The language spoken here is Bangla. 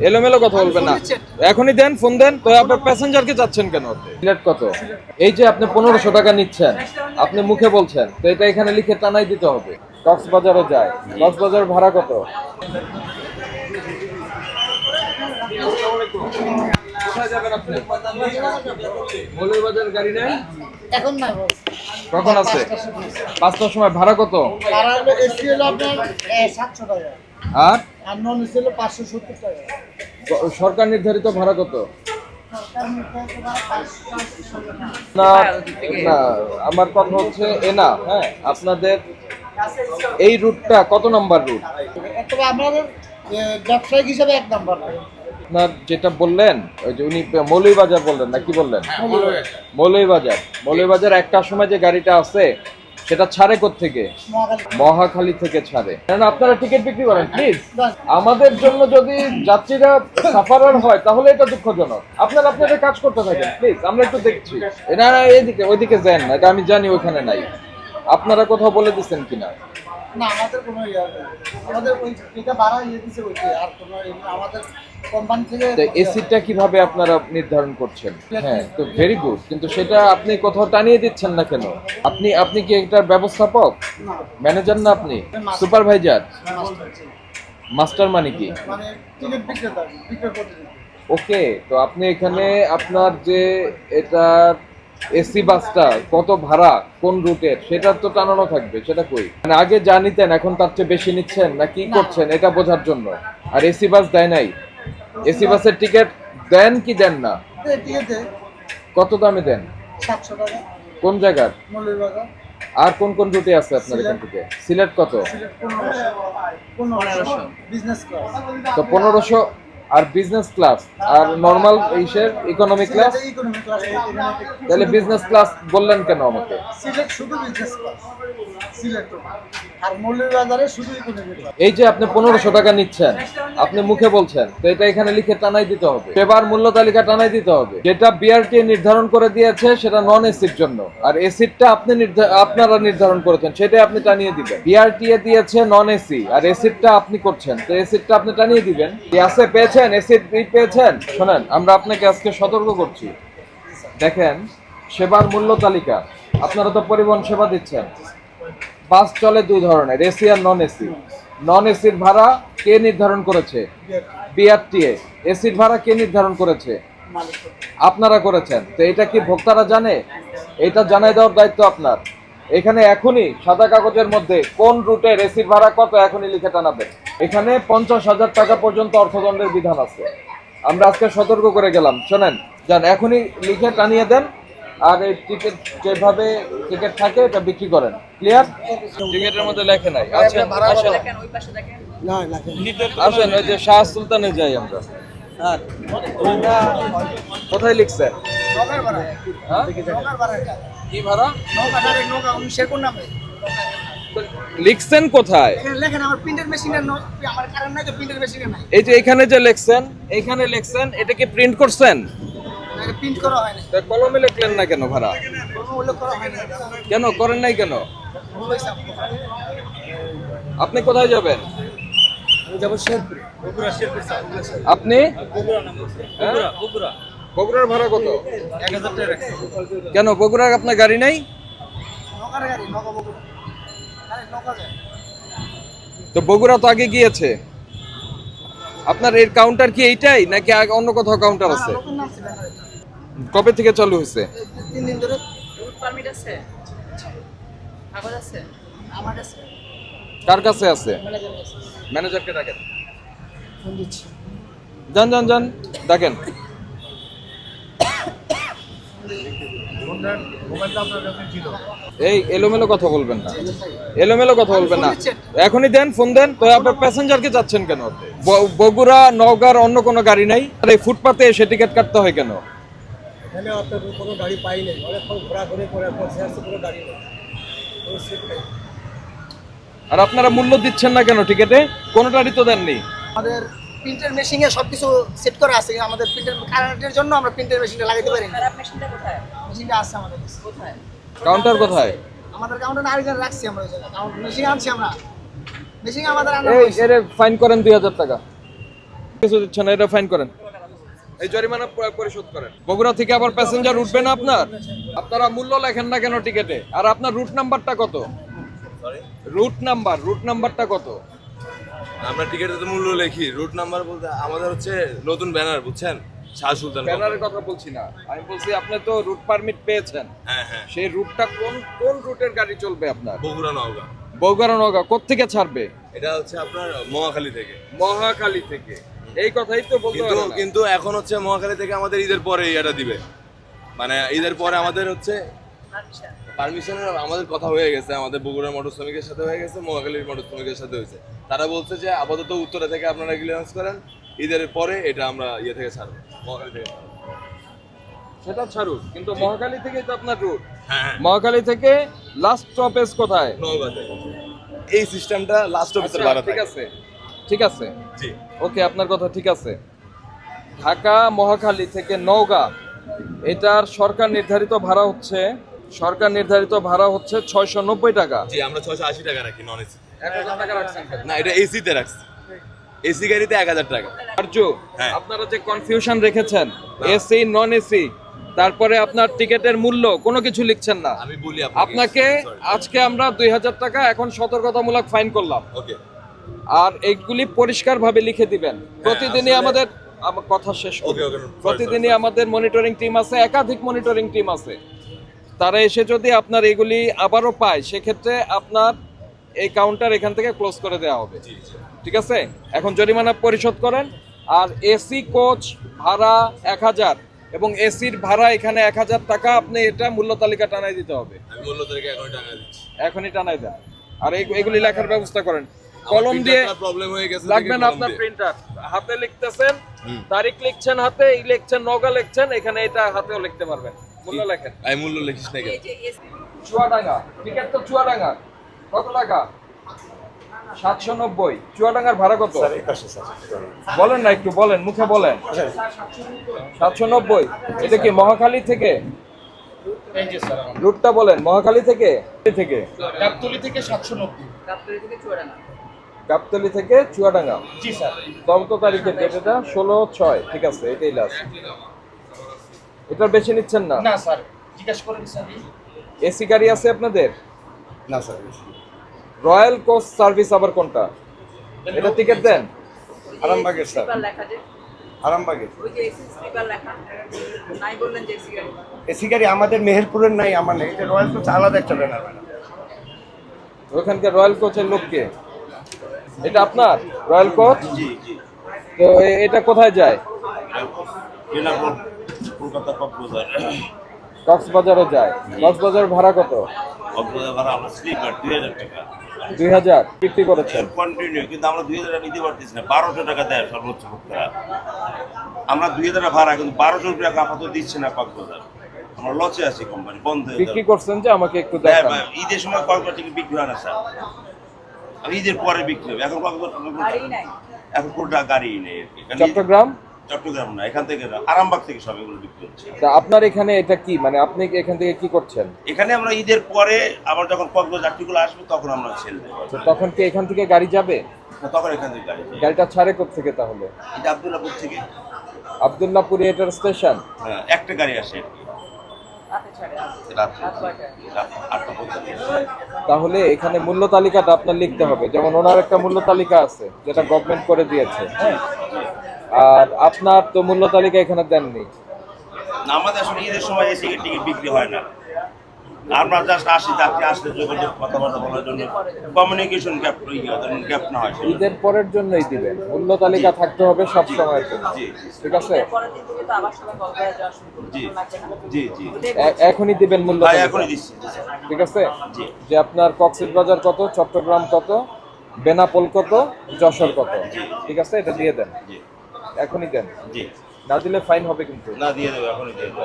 এলোমেলো কথা বলবেন না, এখনই দেন, ফোন দেন। তো আপনার প্যাসেঞ্জারকে চাচ্ছেন কেন? সিলেট কত? এই যে আপনি 1500 টাকা নিচ্ছেন, আপনি মুখে বলছেন, তো এটা এখানে লিখে টানাই দিতে হবে। কক্সবাজারও যায়, কক্সবাজার ভাড়া কত? কোথায় যাবেন আপনি? মৌলভীবাজার গাড়ি নেই এখন না বস। কখন আছে? 5টার সময়। ভাড়া কত? ভাড়া হলো এসি হলো আপনার 700 টাকা আর আর নন এসি হলো 570 টাকা। সরকার নির্ধারিত ভাড়া কত? সরকার নির্ধারিত ভাড়া 500 টাকা। না না, আমার কথা হচ্ছে না, হ্যাঁ, আপনাদের এই রুটটা কত নাম্বার রুট? একটা আমাদের ব্যবসায়িক হিসাবে 1 নাম্বার। আপনার যেটা বললেন, ওই যে উনি মৌলভীবাজার বললেন না, কি বললেন? মৌলভীবাজার। মৌলভীবাজার একটার সময় যে গাড়িটা আছে সেটা ছাড়ে থেকে মহাখালী থেকে ছাড়ে। কারণ আপনারা টিকিট বিক্রি করেন, প্লিজ আমাদের জন্য যদি যাত্রীরা সাফারার হয় তাহলে এটা দুঃখজনক। আপনারা আপনাদের কাজ করতে থাকেন প্লিজ, আমরা একটু দেখছি। এনারা এইদিকে ওইদিকে যান না, এটা আমি জানি ওখানে নাই। আপনারা কোথাও বলে দিচ্ছেন কিনা? না, আমাদের কোনো ইয়া নেই। আমাদের ওই যেটা ভাড়া দিছে ওইটা, আর কোনো আমাদের কোম্পানি থেকে। এসিটা কিভাবে আপনারা নির্ধারণ করছেন? হ্যাঁ, তো ভেরি গুড, কিন্তু সেটা আপনি কোথাও টানিয়ে দিচ্ছেন না কেন? আপনি কি এটার ব্যবস্থাপক, ম্যানেজার না? আপনি সুপারভাইজার, মাস্টার মানে কি? মানে টিকিট বিক্রেতা, বিক্রয় করতে। ওকে, তো আপনি এখানে আপনার যে এটার এসি বাসটা কত ভাড়া, কোন রুটের, সেটা তো টানানো থাকবে। সেটা কই? মানে আগে যা নিতেন এখন তার চেয়ে বেশি নিচ্ছেন না কি করছেন, এটা বোঝার জন্য। আর এসি বাস দেয় নাই? এসি বাসের টিকিট দেন কি দেন না? টিকিট দেয়। কত দামে দেন? 700 টাকা। কোন জায়গার? মৌলভীবাজার। আর কোন কোন রুটে আছে আপনার এখান থেকে? সিলেট কত? Sylhet 1500 business class. তো 1500 আর বিজনেস ক্লাস আর নরমাল ইসের ইকোনমি ক্লাস। Economy class. তাহলে বিজনেস ক্লাস বললেন কেন আমাকে? সিলেট শুধু বিজনেস ক্লাস, সিলেট আর মৌলভীবাজারে শুধু ইকোনমি ক্লাস। এই যে আপনি 1500 টাকা নিচ্ছেন, আপনি মুখে বলছেন, তো এটা এখানে লিখে টানাই দিতে হবে। সেবার মূল্য তালিকা টানাই দিতে হবে। যেটা বিআরটি নির্ধারণ করে দিয়েছে সেটা নন এসির জন্য, আর এসিরটা আপনারা নির্ধারণ করেছেন, সেটাই আপনি টানিয়ে দিবেন। বিআরটি দিয়েছে নন এসি, আর এসিরটা আপনি করছেন, তো এসিরটা আপনি টানিয়ে দিবেন। আছে পেয়েছেন, এসির পেয়েছেন। শোনেন, আমরা আপনাকে আজকে সতর্ক করছি। দেখেন, সেবার মূল্য তালিকা, আপনারা তো পরিবহন সেবা দিচ্ছেন। বাস চলে 2 ধরনের, এসি আর নন এসি। নন এসির ভাড়া কে নির্ধারণ করেছে? বিআরটিএ। এসির ভাড়া কে নির্ধারণ করেছে? আপনারা করেছেন। তো এটা কি ভোক্তারা জানে? এটা জানাই দেওয়ার দায়িত্ব আপনার। এখানে এখনই সাদা কাগজের মধ্যে কোন রুটের এসির ভাড়া কত এখনই লিখে টানাবেন। এখানে 50,000 টাকা পর্যন্ত অর্থদণ্ডের বিধান আছে। আমরা আজকে সতর্ক করে গেলাম। শোনেন, যান এখনই লিখে টানিয়ে দেন, আর এই টিকিট যেভাবে টিকিট থাকে এটা বিক্রি করেন। ক্লিয়ার? টিকিটের মধ্যে লেখে নাই। আসেন আসেন না না, আসেন, ওই যে শাহ সুলতানে যাই আমরা। কোথায় লিখছেন? নগর ভাড়া। হ্যাঁ? নগর ভাড়া এটা। কি ভাড়া? নগর ডাইরেক্ট নগর উনিশের কোন নামে? লিখছেন কোথায়? এখানে লেখেন আমার প্রিন্টার মেশিনের আমার কারেন্ট নাই তো প্রিন্টার মেশিনে নাই। এই যে এখানে যে লিখছেন, এখানে লিখছেন, এটা কি প্রিন্ট করছেন? এটা প্রিন্ট করা হয় না। তা কলমে লিখলেন না কেন ভাড়া? কোনো উল্লেখ করা হয় না। কেন করেন নাই কেন? ভুল হইছে আপনি কোথায় যাবেন? আমি যাব শেরপুরে। বগুড়া শেরপুর স্যার। আপনি? বগুড়া নাম বলছে। বগুড়া। বগুড়ার ভাড়া কত? 1000 টাকা রাখছি। কেন বগুড়ার আপনার গাড়ি নাই? নগর গাড়ি নগর বগুড়া। আরে নগর যায়। তো বগুড়া তো আগে গিয়েছে। আপনার এর কাউন্টার কি এইটাই নাকি আগে অন্য কোথাও কাউন্টার আছে? নতুন নাম ছিল না এটা। কবে থেকে চালু হয়েছে? 3 দিন ধরে রুট পারমিট আছে? কাগজ আছে? আমার কাছে কার কাছে আছে? ম্যানেজার কাছে ম্যানেজারকে ডাকেন। ফোন দিচ্ছি। যান যান যান, ডাকেন। মোবাইলটা আপনার কাছে ছিল। এই এলোমেলো কথা বলবেন না, এলোমেলো কথা বলবেন না, এখনই দেন, ফোন দেন। তো আপনার প্যাসেঞ্জারকে যাচ্ছেন কেন? বগুড়া নওগাঁর অন্য কোনো গাড়ি নাই, আর এই ফুটপাতে এসে টিকিট কাটতে হয় কেন? এখানে আপনার কোনো গাড়ি পাই নাই, অনেকক্ষণ ঘোরাঘুরি করে পৌঁছে আসছে, কোনো গাড়ি নেই, কোনো সিট নেই। আর আপনারা মূল্য দিচ্ছেন না কেন টিকিটে? কোনোটারই তো দেননি। আমাদের প্রিন্টার মেশিনে সবকিছু সেট করা আছে, আমাদের প্রিন্টার কারেন্টের জন্য আমরা প্রিন্টার মেশিনটা লাগাইতে পারি না। খারাপ মেশিনটা কোথায়? মেশিনটা আছে আমাদের কাছে। কোথায়? কাউন্টার কোথায়? আমাদের কাউন্টার আরেকজন রাখছি আমরা, ওই জায়গায় কাউন্টার মেশিন আনছি আমরা। মেশিন আমাদের আনা এই হয়েছে। এর ফাইন করেন 2000 টাকা। কিছু দিচ্ছেন না, এটা ফাইন করেন, এই জরিমানা পরিশোধ করেন। বগুড়া থেকে আবার প্যাসেঞ্জার উঠবে না আপনার? আপনারা মূল্য লেখেন না কেন টিকেটে? আর আপনার রুট নাম্বারটা কত? রুট নাম্বারটা কত? আমরা টিকেটে তো মূল্য লিখি, রুট নাম্বার বলতে আমাদের হচ্ছে নতুন ব্যানার, বুঝছেন, শাহ সুলতান। ব্যানারের কথা বলছি না, আমি বলছি আপনি তো রুট পারমিট পেয়েছেন, হ্যাঁ হ্যাঁ, সেই রুটটা কোন রুটের গাড়ি চলবে আপনার? বগুড়া নওগাঁ। বগুড়া নওগাঁ কোত্থেকে ছাড়বে? এটা হচ্ছে আপনার মহাখালী থেকে। মহাখালী থেকে, এই কথাই তো বলতে কিন্তু পারেন না। কিন্তু এখন হচ্ছে মহাখালী থেকে আমাদের ঈদের পরে এটা দিবে, মানে ঈদের পরে আমাদের হচ্ছে আচ্ছা পারমিশনের আমাদের কথা হয়ে গেছে, আমাদের বগুড়ার মোটর শ্রমিকের সাথে হয়ে গেছে, মহাখালীর মোটর শ্রমিকের সাথে হয়েছে। তারা বলছে যে আপাতত উত্তরা থেকে আপনারা ক্লিয়ারেন্স করেন, ঈদের পরে এটা আমরা ইয়ে থেকে ছাড়বো, মহাখালী থেকে ছাড়বো। সেটা ছাড়ুন, কিন্তু মহাখালী থেকেই তো আপনার রুট। হ্যাঁ হ্যাঁ, মহাখালী থেকে লাস্ট স্টপেজ কোথায়? নওগাঁতে। এই সিস্টেমটা লাস্ট অফিসের আচ্ছা, বাড়া ঠিক থাকে। আছে, ঠিক আছে, জি, ওকে, আপনার কথা ঠিক আছে। ঢাকা মহাখালী থেকে নওগাঁ, এটার সরকার নির্ধারিত ভাড়া হচ্ছে 690 টাকা। জি, আমরা 680 টাকা রাখি নন এসি। 1000 টাকা রাখছেন কেন? না, এটা এসিতে রাখছি, এসি গাড়িতে 1000 টাকা। আর্য, হ্যাঁ। আপনারা যে কনফিউশন রেখেছেন এসি নন এসি, তারপরে আপনার টিকেটের মূল্য কোনো কিছু লিখছেন না। আমি বলি আপনাকে আজকে আমরা 2000 টাকা এখন সতর্কতামূলক ফাইন করলাম, ওকে, আর এইগুলি পরিষ্কারভাবে লিখে দিবেন। প্রতিদিনই আসলে- আমাদের আমার কথা শেষ করি। ওকে, ওকে, sorry, প্রতিদিনই আমাদের মনিটরিং টিম আছে, একাধিক মনিটরিং টিম আছে। তারা এসে যদি আপনার এগুলি আবারও পায়, সেক্ষেত্রে আপনার এই কাউন্টার এখান থেকে ক্লোজ করে দেওয়া হবে। জি জি, ঠিক আছে, এখন জরিমানা পরিশোধ করেন। আর এসি কোচ ভাড়া 1000 এবং এসির ভাড়া এখানে 1000 টাকা, আপনি এটা মূল্য তালিকা টানাই দিতে হবে। আমি মূল্য তালিকা এখন টাকা দিচ্ছি। এখনই টানাই দেন, আর এগুলি লেখার ব্যবস্থা করেন। কলম দিয়ে প্রবলেম হয়ে গেছে, লাগবে না আপনার প্রিন্টার, হাতে লিখতেছেন, তারিখ লিখছেন হাতে, এই লিখছেন, নওগাঁ লিখছেন, এখানে এটা হাতেও লিখতে পারবেন। মূল্য লেখেন। আমি মূল্য লিখিস না কেন? এই যে এসি চুয়াডাঙ্গা টিকেট তো চুয়াডাঙ্গা কত টাকা? 790। চুয়াডাঙ্গার ভাড়া কত বলেন না, একটু বলেন, মুখে বলেন। 790। এটা কি মহাখালী থেকে? এই যে স্যার, রুটটা বলেন, মহাখালী থেকে থেকে গাবতলী থেকে 790। গাবতলী থেকে চুয়াডাঙ্গা। গাবতলী থেকে চুয়াডাঙ্গা। জি স্যার। কত তারিখের ডেট এটা? 16/6। ঠিক আছে, এটাই লাস্ট। এটার বেশি নিচ্ছেন না? না স্যার, জিজ্ঞেস করেন স্যার। এসি গাড়ি আছে আপনাদের? না স্যার, রয়্যাল কোচ সার্ভিস আবার কোনটা? এটা টিকিট দেন? আরামবাগের স্যার। স্লিপার লেখা যে, আরামবাগের ওই যে এসি স্লিপার লেখা নাই বললেন যে এসি গাড়ি। এসি গাড়ি আমাদের মেহেরপুরের নাই, আমার নেই। এটা রয়্যাল কোচ আলাদা একটা ব্যানার ম্যাডাম। ওখানকার রয়্যাল কোচের লোককে? এটা আপনার রয়্যাল কোচ? জি জি। তো এটা কোথায় যায়? বেনাপুর, কলকাতা কক্সবাজার। কক্সবাজারও যায়। কক্সবাজার ভাড়া কত? কক্সবাজার ভাড়া আমরা স্লিপার 2000 টাকা 2000 বিক্রি করেছেন। কন্টিনিউ, কিন্তু আমরা 2000 টাকা নিতে পারতেছি না। 1200 টাকা দেয় সর্বোচ্চ ভোক্তারা। আমরা 2000 টাকা ভাড়া, কিন্তু 1200 টাকা আপাতত দিচ্ছে না কক্সবাজার। আমরা লসে আছি, কোম্পানি বন্ধ হয়ে বিক্রি যাবে। করছেন যে আমাকে একটু হ্যাঁ, দেখান। ভাই, ঈদের সময় কক্সবাজার টিকিট বিক্রি হয় না স্যার, আর ঈদের পরে বিক্রি হবে। এখন গাড়ি নাই। এখন কোনটা গাড়ি নেই আর কি। কারণ চট্টগ্রাম? চট্টগ্রাম না, এখান থেকে না, আরামবাগ থেকে সব এগুলো বিক্রি হচ্ছে। তা আপনার এখানে এটা কি, মানে আপনি এখান থেকে কি করছেন? এখানে আমরা ঈদের পরে আবার যখন কক্সবাজার যাত্রীগুলো আসবে তখন আমরা সেল দেবো। তো তখন কি এখান থেকে গাড়ি যাবে? তখন এখান থেকে গাড়ি যায়। গাড়িটা ছাড়ে কোত্থেকে তাহলে? এটা আব্দুল্লাহপুর থেকে, আব্দুল্লাহপুর এটার স্টেশন? হ্যাঁ, একটা গাড়ি আসে আর কি। রাতে ছাড়ে। রাত রাত কয়টায়? 8:45। তাহলে এখানে মূল্য তালিকাটা আপনার লিখতে হবে। যেমন ওনার একটা মূল্য তালিকা আছে যেটা গভর্নমেন্ট করে দিয়েছে, আর আপনার তো মূল্য তালিকা এখানে দেননি। না, আমাদের আসলে ঈদের সময় এসে টিকিট বিক্রি হয় না। আমরা জাস্ট আসি, যাত্রী আসলে যোগাযোগ কথাবার্তা বলার জন্য কমিউনিকেশন গ্যাপ গ্যাপ না হয়। ঈদের পরের জন্যই দিবেন, মূল্য তালিকা থাকতে হবে সব সময়ের জন্য। জি ঠিক আছে, পরের দিন থেকে তো আবার সবাই কক্সবাজার যাওয়া শুরু করবে। জি লাগবে না? জি জি, এখনই দিবেন মূল্য ভাই তালিকা। এখনই দিচ্ছি। ঠিক আছে, জি যে আপনার কক্সবাজার কত, চট্টগ্রাম কত, বেনাপোল কত, যশোর কত। ঠিক আছে, এটা দিয়ে দেন, জি এখনই দেন। জি, না দিলে ফাইন হবে কিন্তু। না দিয়ে দেবো, এখনই দিয়ে দেবো।